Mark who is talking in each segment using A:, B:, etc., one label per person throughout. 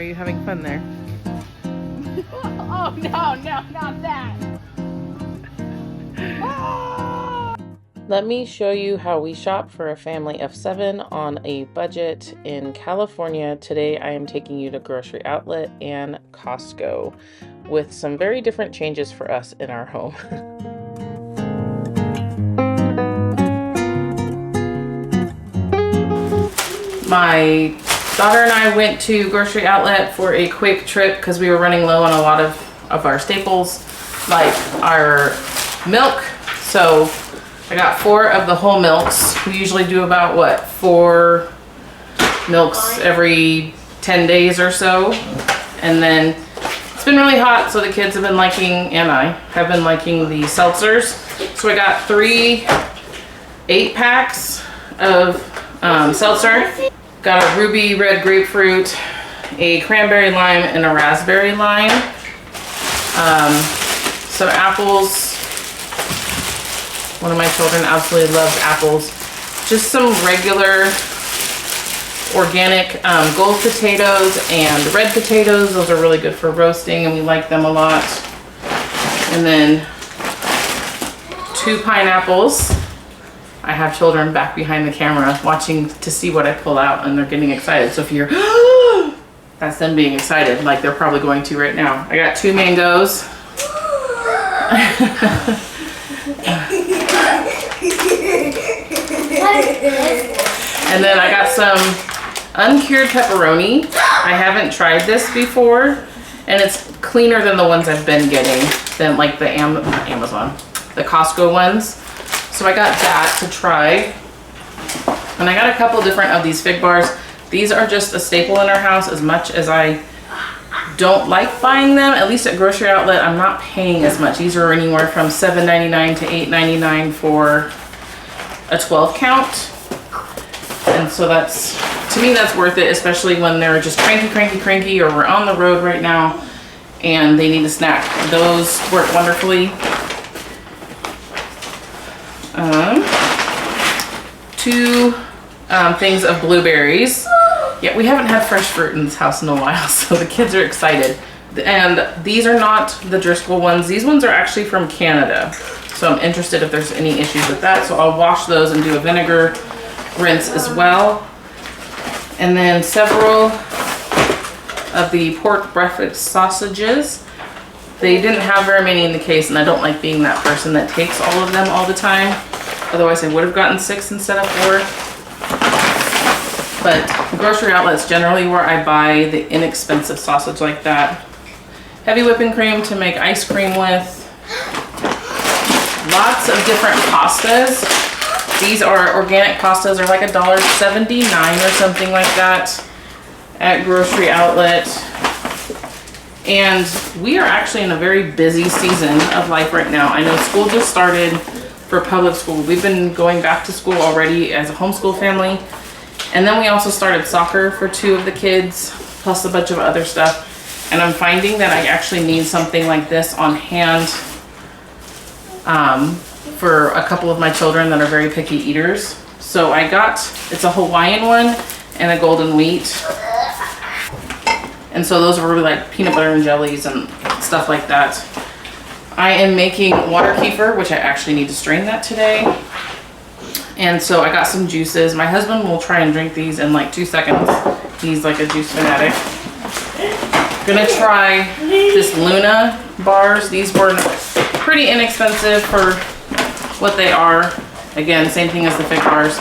A: Are you having fun there?
B: Oh, no, not that.
A: Let me show you how we shop for a family of 7 on a budget in California. Today I am taking you to Grocery Outlet and Costco with some very different changes for us in our home. My daughter and I went to Grocery Outlet for a quick trip because we were running low on a lot of our staples, like our milk. So I got 4 of the whole milks. We usually do about, what, 4 milks every 10 days or so. And then it's been really hot, so the kids have been liking, and I have been liking the seltzers. So I got 3 8-packs of seltzer. Got a ruby red grapefruit, a cranberry lime, and a raspberry lime. Some apples. One of my children absolutely loves apples. Just some regular organic gold potatoes and red potatoes. Those are really good for roasting and we like them a lot. And then 2 pineapples. I have children back behind the camera watching to see what I pull out and they're getting excited. So if you're, that's them being excited, like they're probably going to right now. I got 2 mangoes. And then I got some uncured pepperoni. I haven't tried this before and it's cleaner than the ones I've been getting, than like the the Costco ones. So I got that to try. And I got a couple different of these fig bars. These are just a staple in our house. As much as I don't like buying them, at least at Grocery Outlet, I'm not paying as much. These are anywhere from $7.99 to $8.99 for a 12 count. And so that's, to me, that's worth it, especially when they're just cranky, or we're on the road right now and they need a snack. Those work wonderfully. 2 things of blueberries. Yeah, we haven't had fresh fruit in this house in a while, so the kids are excited. And these are not the Driscoll ones. These ones are actually from Canada. So I'm interested if there's any issues with that. So I'll wash those and do a vinegar rinse as well. And then several of the pork breakfast sausages. They didn't have very many in the case, and I don't like being that person that takes all of them all the time. Otherwise, I would have gotten 6 instead of 4. But Grocery Outlet's generally where I buy the inexpensive sausage like that. Heavy whipping cream to make ice cream with. Lots of different pastas. These are organic pastas. They're like $1.79 or something like that at Grocery Outlet. And we are actually in a very busy season of life right now. I know school just started for public school. We've been going back to school already as a homeschool family. And then we also started soccer for 2 of the kids, plus a bunch of other stuff. And I'm finding that I actually need something like this on hand for a couple of my children that are very picky eaters. So I got, it's a Hawaiian one and a golden wheat. And so those are really like peanut butter and jellies and stuff like that. I am making water kefir, which I actually need to strain that today. And so I got some juices. My husband will try and drink these in like 2 seconds. He's like a juice fanatic. Gonna try this Luna bars. These were pretty inexpensive for what they are. Again, same thing as the fig bars.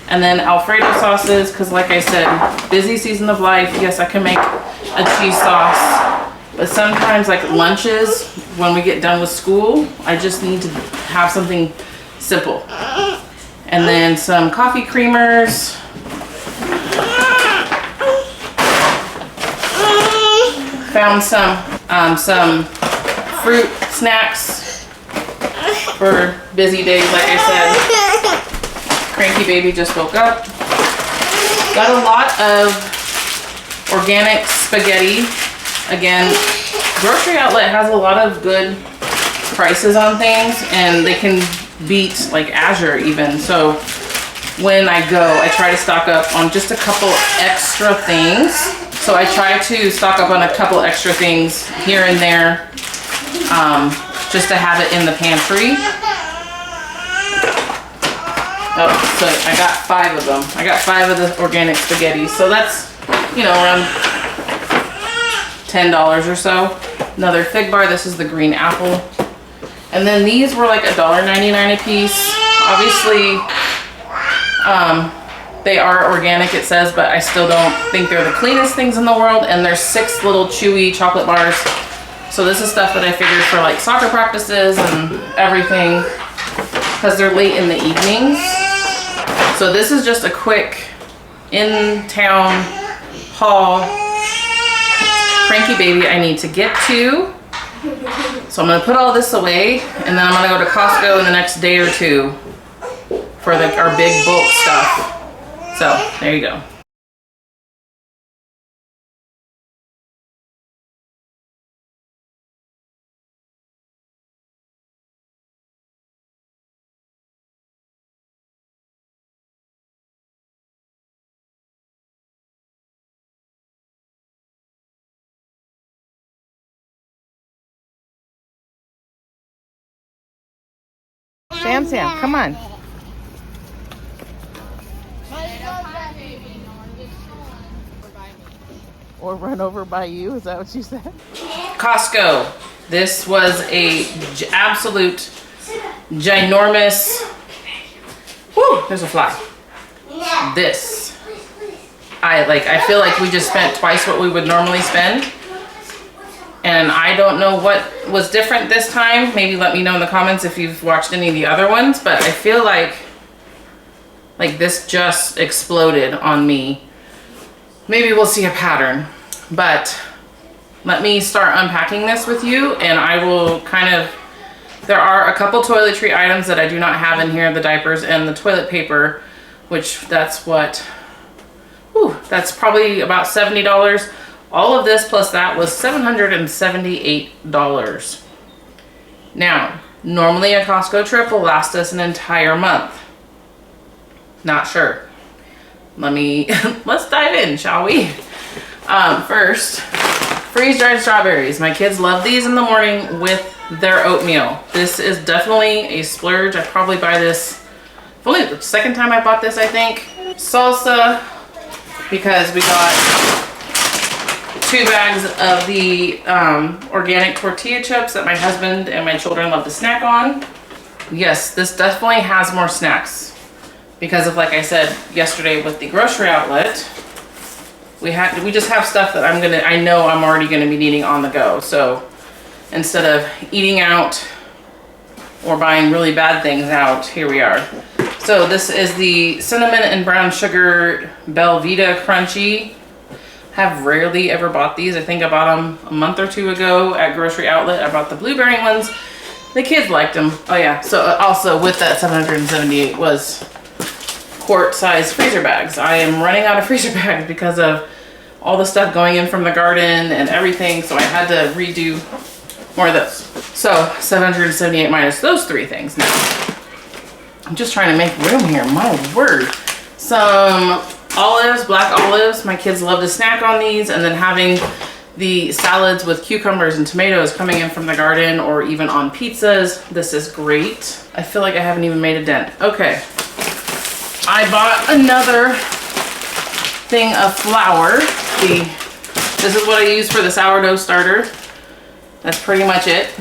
A: And then Alfredo sauces, because like I said, busy season of life. Yes, I can make a cheese sauce, but sometimes like lunches, when we get done with school, I just need to have something simple. And then some coffee creamers. Found some fruit snacks for busy days, like I said. Cranky baby just woke up. Got a lot of organic spaghetti. Again, Grocery Outlet has a lot of good prices on things, and they can beat like Azure even. So when I go, I try to stock up on just a couple extra things So I try to stock up on a couple extra things here and there, just to have it in the pantry. Oh, so I got 5 of them. I got 5 of the organic spaghetti. So that's, you know, around $10 or so. Another fig bar. This is the green apple. And then these were like $1.99 a piece. Obviously, they are organic, it says, but I still don't think they're the cleanest things in the world. And there's 6 little chewy chocolate bars. So this is stuff that I figured for like soccer practices and everything, because they're late in the evenings. So this is just a quick in-town haul. Cranky baby I need to get to. So I'm gonna put all this away, and then I'm gonna go to Costco in the next day or 2 for our big bulk stuff. So there you go. Sam, come on. Or run over by you, is that what you said? Costco. This was a absolute ginormous, whoo, there's a fly. This, I feel like we just spent twice what we would normally spend. And I don't know what was different this time. Maybe let me know in the comments if you've watched any of the other ones, but I feel like this just exploded on me. Maybe we'll see a pattern, but let me start unpacking this with you, and I will there are a couple toiletry items that I do not have in here, the diapers and the toilet paper, which that's what, that's probably about $70. All of this plus that was $778. Now, normally a Costco trip will last us an entire month. Not sure. Let's dive in, shall we? First, freeze-dried strawberries. My kids love these in the morning with their oatmeal. This is definitely a splurge. I probably buy this, only the second time I bought this, I think. Salsa, because we got 2 bags of the organic tortilla chips that my husband and my children love to snack on. Yes, this definitely has more snacks because of, like I said yesterday with the grocery outlet, we just have stuff that I know I'm already gonna be needing on the go. So instead of eating out or buying really bad things out, here we are. So this is the cinnamon and brown sugar Belvita Crunchy. Have rarely ever bought these. I think I bought them a month or 2 ago at Grocery Outlet. I bought the blueberry ones. The kids liked them. Oh yeah, so also with that $778 was quart-sized freezer bags. I am running out of freezer bags because of all the stuff going in from the garden and everything, so I had to redo more of those. So $778 minus those 3 things now. I'm just trying to make room here, my word. Some olives, black olives. My kids love to snack on these, and then having the salads with cucumbers and tomatoes coming in from the garden or even on pizzas. This is great. I feel like I haven't even made a dent. Okay. I bought another thing of flour. This is what I use for the sourdough starter. That's pretty much it.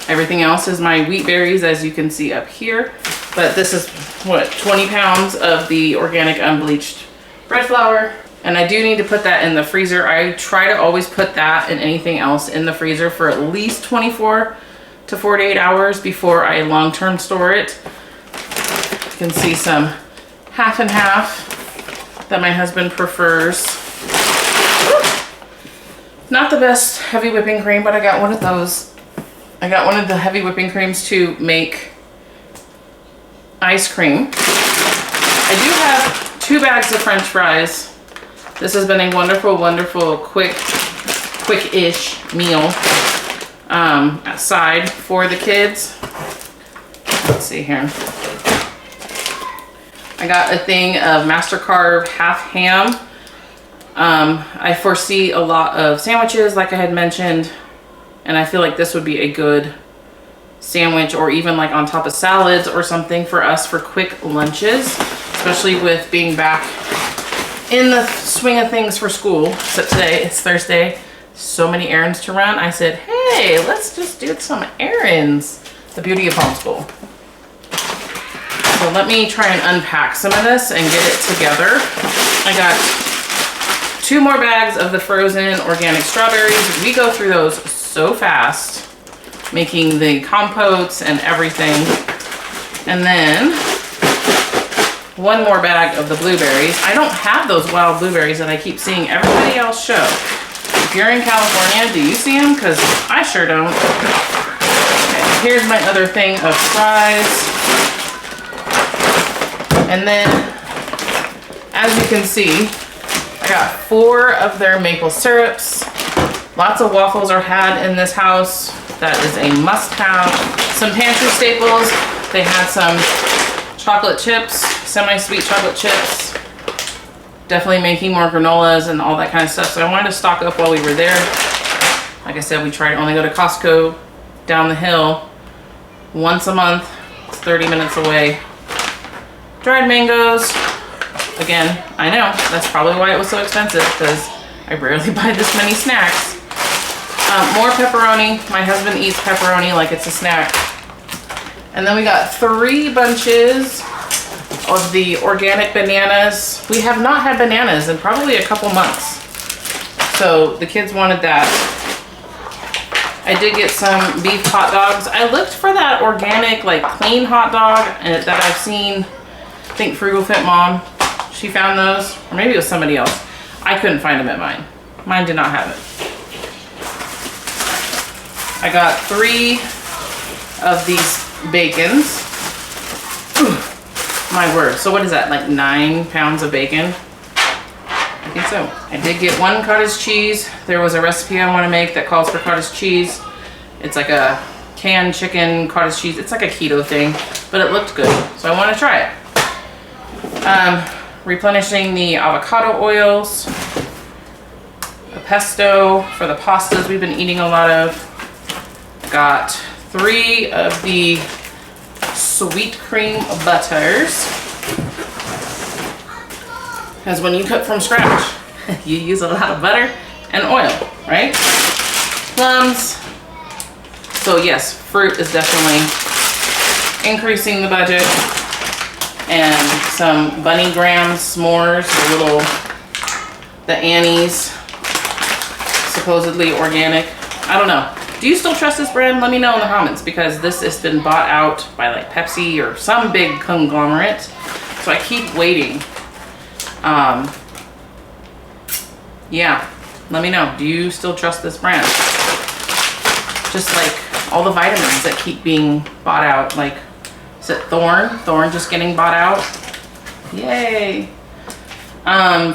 A: Everything else is my wheat berries, as you can see up here. But this is, what, 20 pounds of the organic unbleached bread flour. And I do need to put that in the freezer. I try to always put that and anything else in the freezer for at least 24 to 48 hours before I long-term store it. You can see some half and half that my husband prefers. Not the best heavy whipping cream, but I got one of those. I got one of the heavy whipping creams to make ice cream. I do have 2 bags of French fries. This has been a wonderful, wonderful, quick-ish meal side for the kids. Let's see here. I got a thing of Master Carve half ham. I foresee a lot of sandwiches, like I had mentioned, and I feel like this would be a good sandwich, or even like on top of salads or something for us for quick lunches, especially with being back in the swing of things for school. So today, it's Thursday, so many errands to run. I said, hey, let's just do some errands. The beauty of homeschool. So let me try and unpack some of this and get it together. I got 2 more bags of the frozen organic strawberries. We go through those so fast, making the compotes and everything. And then 1 more bag of the blueberries. I don't have those wild blueberries that I keep seeing everybody else show. If you're in California, do you see them? Because I sure don't. Okay, here's my other thing of fries. And then, as you can see, I got 4 of their maple syrups. Lots of waffles are had in this house. That is a must-have. Some pantry staples. They had some chocolate chips, semi-sweet chocolate chips. Definitely making more granolas and all that kind of stuff. So I wanted to stock up while we were there. Like I said, we try to only go to Costco down the hill once a month. It's 30 minutes away. Dried mangoes. Again, I know, that's probably why it was so expensive, because I rarely buy this many snacks. More pepperoni. My husband eats pepperoni like it's a snack. And then we got 3 bunches of the organic bananas. We have not had bananas in probably a couple months. So the kids wanted that. I did get some beef hot dogs. I looked for that organic, like clean hot dog that I've seen. I think Frugal Fit Mom, she found those, or maybe it was somebody else. I couldn't find them at mine. Mine did not have it. I got 3 of these bacons. My word. So what is that, like 9 pounds of bacon? I think so. I did get 1 cottage cheese. There was a recipe I want to make that calls for cottage cheese. It's like a canned chicken cottage cheese. It's like a keto thing, but it looked good, so I want to try it. Replenishing the avocado oils. A pesto for the pastas we've been eating a lot of. Got 3 of the sweet cream butters. Because when you cook from scratch, you use a lot of butter and oil, right? Plums. So yes, fruit is definitely increasing the budget. And some bunny graham s'mores, the Annie's, supposedly organic. I don't know. Do you still trust this brand? Let me know in the comments, because this has been bought out by like Pepsi or some big conglomerate. So I keep waiting. Yeah, let me know. Do you still trust this brand? Just like all the vitamins that keep being bought out. Like, is it Thorn? Thorn just getting bought out. Yay.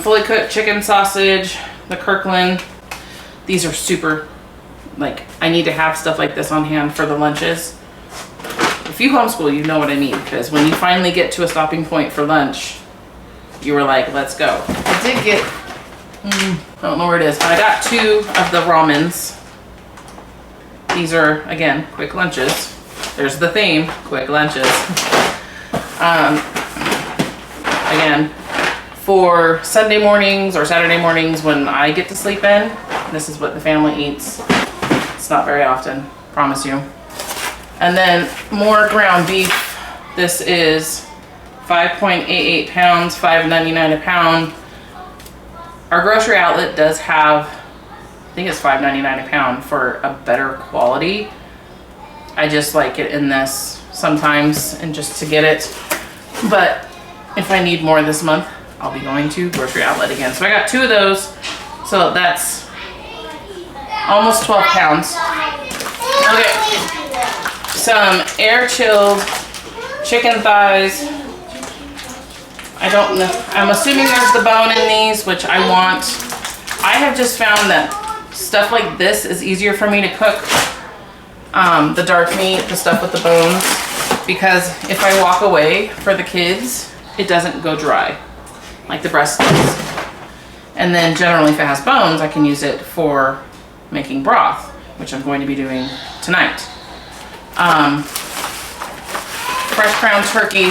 A: Fully cooked chicken sausage, the Kirkland. These are super, like, I need to have stuff like this on hand for the lunches. If you homeschool, you know what I mean, because when you finally get to a stopping point for lunch, you were like, let's go. I did get, I don't know where it is, but I got 2 of the ramens. These are, again, quick lunches. There's the theme, quick lunches. Again, for Sunday mornings or Saturday mornings when I get to sleep in, this is what the family eats. It's not very often, promise you. And then more ground beef. This is 5.88 pounds, $5.99 a pound. Our grocery outlet does have, I think it's $5.99 a pound for a better quality. I just like it in this sometimes, and just to get it. But if I need more this month, I'll be going to grocery outlet again. So I got 2 of those. So that's almost 12 pounds. Okay. Some air chilled chicken thighs. I don't know. I'm assuming there's the bone in these, which I want. I have just found that stuff like this is easier for me to cook. The dark meat, the stuff with the bones, because if I walk away for the kids, it doesn't go dry like the breast does. And then generally if it has bones, I can use it for making broth, which I'm going to be doing tonight. Fresh ground turkey,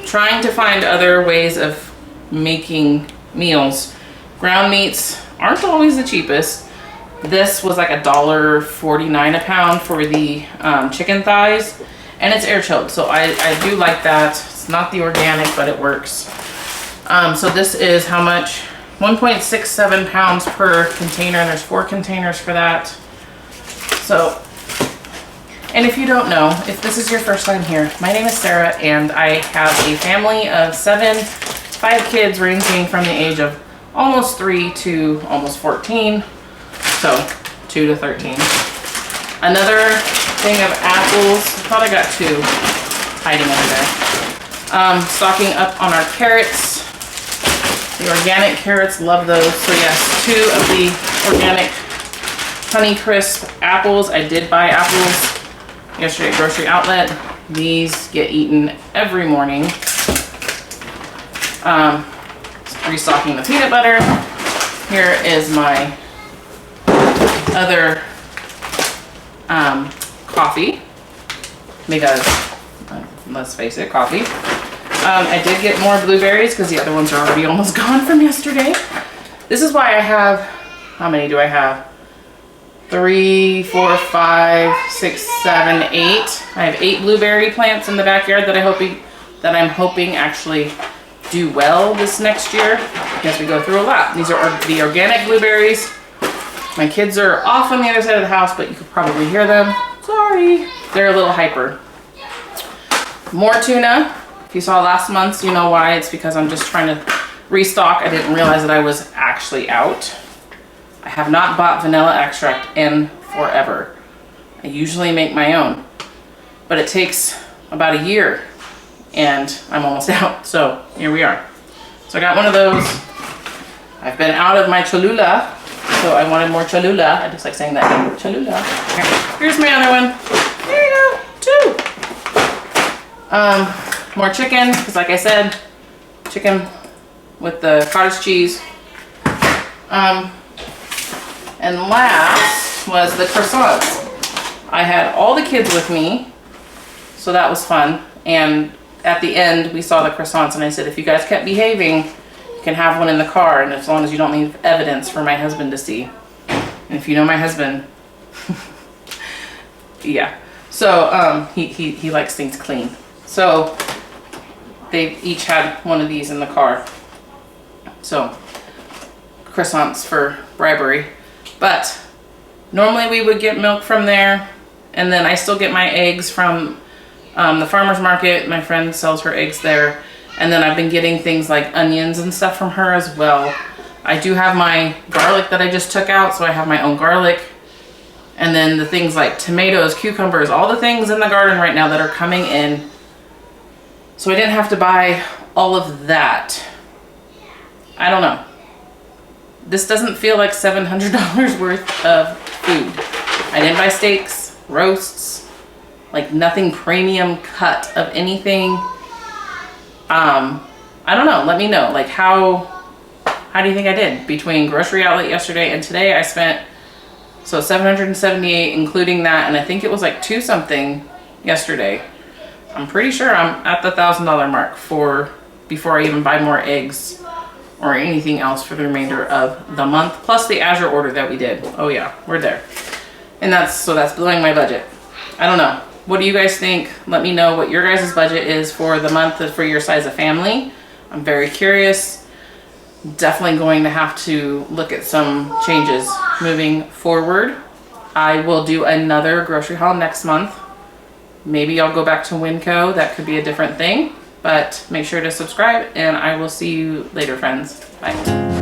A: trying to find other ways of making meals. Ground meats aren't always the cheapest. This was like $1.49 a pound for the chicken thighs, and it's air chilled, so I do like that. It's not the organic, but it works. So this is how much? 1.67 pounds per container. There's 4 containers for that. So, and if you don't know, if this is your first time here, my name is Sarah, and I have a family of 5 kids ranging from the age of almost 3 to almost 14. So 2 to 13. Another thing of apples. I thought I got 2 hiding under there. Stocking up on our carrots. The organic carrots, love those. So yes, 2 of the organic Honey Crisp apples. I did buy apples yesterday at Grocery Outlet. These get eaten every morning. Restocking the peanut butter. Here is my other coffee, because let's face it, coffee. I did get more blueberries because the other ones are already almost gone from yesterday. This is why I have, how many do I have? 3, 4, 5, 6, 7, 8. I have 8 blueberry plants in the backyard that I'm hoping actually do well this next year, because we go through a lot. These are the organic blueberries. My kids are off on the other side of the house, but you could probably hear them. Sorry. They're a little hyper. More tuna. If you saw last month's, you know why. It's because I'm just trying to restock. I didn't realize that I was actually out. I have not bought vanilla extract in forever. I usually make my own, but it takes about a year, and I'm almost out. So here we are. So I got one of those. I've been out of my Cholula, so I wanted more Cholula. I just like saying that. Cholula. Here's my other one. There you go. 2. More chicken, because like I said, chicken with the cottage cheese. And last was the croissants. I had all the kids with me, so that was fun. And at the end, we saw the croissants, and I said, if you guys kept behaving, you can have one in the car, and as long as you don't leave evidence for my husband to see. And if you know my husband, yeah. So he likes things clean. So they each had one of these in the car. So croissants for bribery. But normally we would get milk from there, and then I still get my eggs from the farmer's market. My friend sells her eggs there. And then I've been getting things like onions and stuff from her as well. I do have my garlic that I just took out, so I have my own garlic. And then the things like tomatoes, cucumbers, all the things in the garden right now that are coming in. So I didn't have to buy all of that. I don't know. This doesn't feel like $700 worth of food. I didn't buy steaks, roasts, like nothing premium cut of anything. I don't know. Let me know. Like how do you think I did? Between Grocery Outlet yesterday and today, I spent, so $778 including that, and I think it was like 2 something yesterday. I'm pretty sure I'm at the $1,000 mark before I even buy more eggs or anything else for the remainder of the month, plus the Azure order that we did. Oh yeah, we're there. And that's blowing my budget. I don't know. What do you guys think? Let me know what your guys' budget is for the month for your size of family. I'm very curious. Definitely going to have to look at some changes moving forward. I will do another grocery haul next month. Maybe I'll go back to Winco. That could be a different thing. But make sure to subscribe, and I will see you later, friends. Bye.